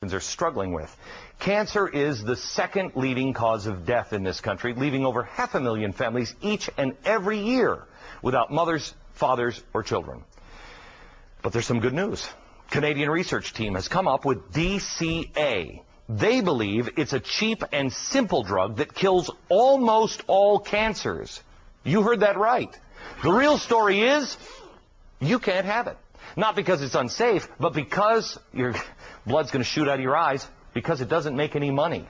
are struggling with. Cancer is the second leading cause of death in this country, leaving over 500,000 families each and every year without mothers, fathers, or children. But there's some good news. Canadian research team has come up with DCA. They believe it's a cheap and simple drug that kills almost all cancers. You heard that right. The real story is you can't have it. Not because it's unsafe, but because your blood's going to shoot out of your eyes, because it doesn't make any money.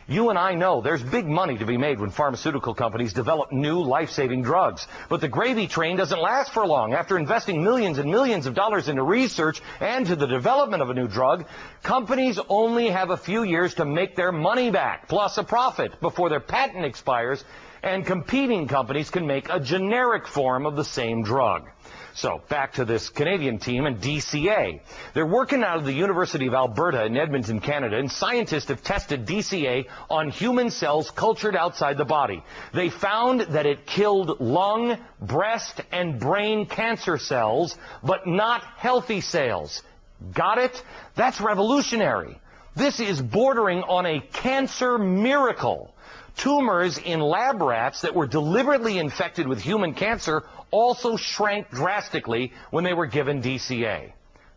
You and I know there's big money to be made when pharmaceutical companies develop new life-saving drugs. But the gravy train doesn't last for long. After investing millions and millions of dollars into research and to the development of a new drug, companies only have a few years to make their money back, plus a profit, before their patent expires, and competing companies can make a generic form of the same drug. So, back to this Canadian team and DCA. They're working out of the University of Alberta in Edmonton, Canada, and scientists have tested DCA on human cells cultured outside the body. They found that it killed lung, breast, and brain cancer cells, but not healthy cells. Got it? That's revolutionary. This is bordering on a cancer miracle. Tumors in lab rats that were deliberately infected with human cancer also shrank drastically when they were given DCA.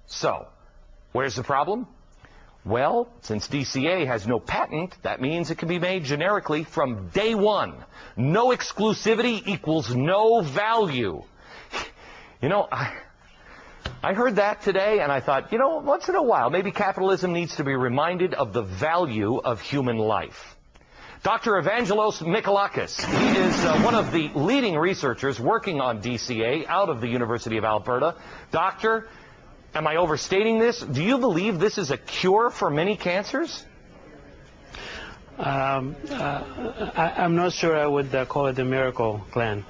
So, where's the problem? Well, since DCA has no patent, that means it can be made generically from day one. No exclusivity equals no value. You know, I heard that today and I thought, you know, once in a while, maybe capitalism needs to be reminded of the value of human life. Dr. Evangelos Mikalakis, he is one of the leading researchers working on DCA out of the University of Alberta. Doctor, am I overstating this? Do you believe this is a cure for many cancers? I'm not sure I would call it a miracle, Glenn.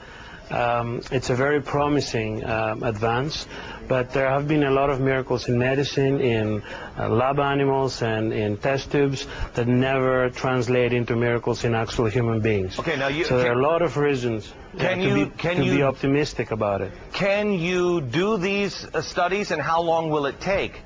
It's a very promising advance, but there have been a lot of miracles in medicine, in lab animals and in test tubes that never translate into miracles in actual human beings. Okay, now so there are a lot of reasons to be optimistic about it. Can you do these studies, and how long will it take?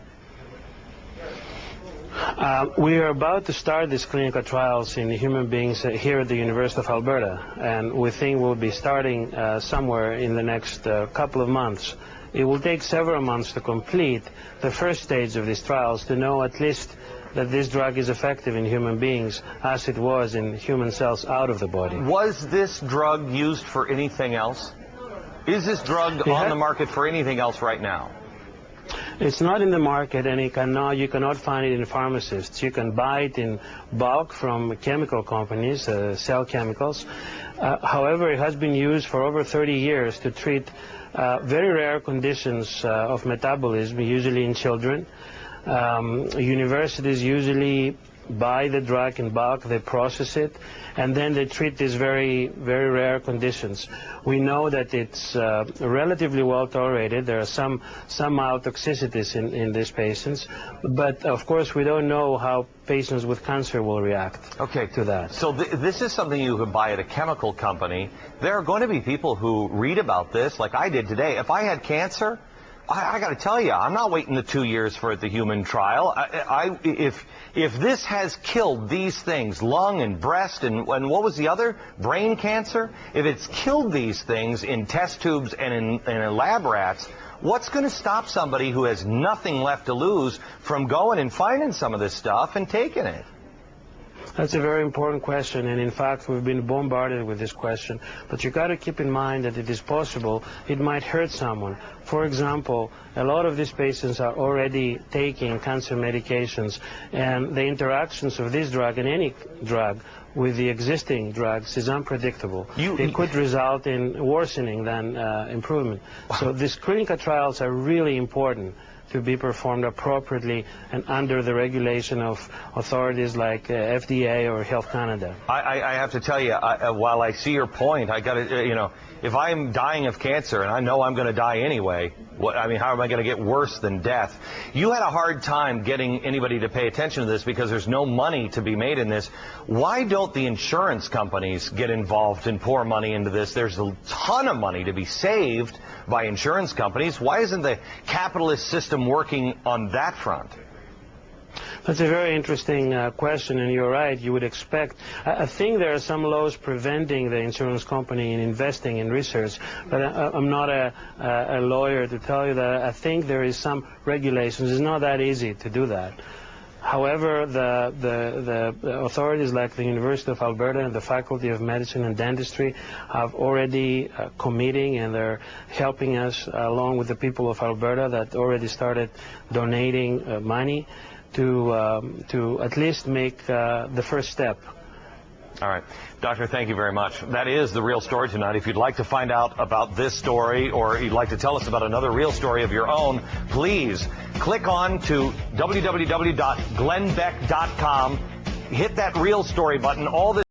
We are about to start these clinical trials in human beings here at the University of Alberta, and we think we'll be starting somewhere in the next couple of months. It will take several months to complete the first stage of these trials to know at least that this drug is effective in human beings as it was in human cells out of the body. Was this drug used for anything else? Is this drug on the market for anything else right now? It's not in the market, and you cannot find it in pharmacists. You can buy it in bulk from chemical companies, cell chemicals. However, it has been used for over 30 years to treat very rare conditions of metabolism, usually in children. Universities usually buy the drug in bulk, they process it, and then they treat these very, very rare conditions. We know that it's relatively well tolerated. There are some mild toxicities in these patients, but of course we don't know how patients with cancer will react to that. So this is something you could buy at a chemical company. There are going to be people who read about this, like I did today. If I had cancer, I got to tell you, I'm not waiting the 2 years for the human trial. If this has killed these things, lung and breast and what was the other? Brain cancer? If it's killed these things in test tubes and in lab rats, what's going to stop somebody who has nothing left to lose from going and finding some of this stuff and taking it? That's a very important question, and in fact we've been bombarded with this question. But you've got to keep in mind that it is possible it might hurt someone. For example, a lot of these patients are already taking cancer medications, and the interactions of this drug and any drug with the existing drugs is unpredictable. It could result in worsening than improvement. So these clinical trials are really important to be performed appropriately and under the regulation of authorities like FDA or Health Canada. I have to tell you, while I see your point, I got to, you know, if I'm dying of cancer and I know I'm going to die anyway, I mean, how am I going to get worse than death? You had a hard time getting anybody to pay attention to this because there's no money to be made in this. Why don't the insurance companies get involved and pour money into this? There's a ton of money to be saved by insurance companies. Why isn't the capitalist system working on that front? That's a very interesting question, and you're right. You would expect. I think there are some laws preventing the insurance company in investing in research, but I'm not a lawyer to tell you that. I think there is some regulations. It's not that easy to do that. However, the authorities like the University of Alberta and the Faculty of Medicine and Dentistry have already committing, and they're helping us along with the people of Alberta that already started donating money to at least make the first step. All right. Doctor, thank you very much. That is the real story tonight. If you'd like to find out about this story, or you'd like to tell us about another real story of your own, please click on to www.glennbeck.com. Hit that real story button. All this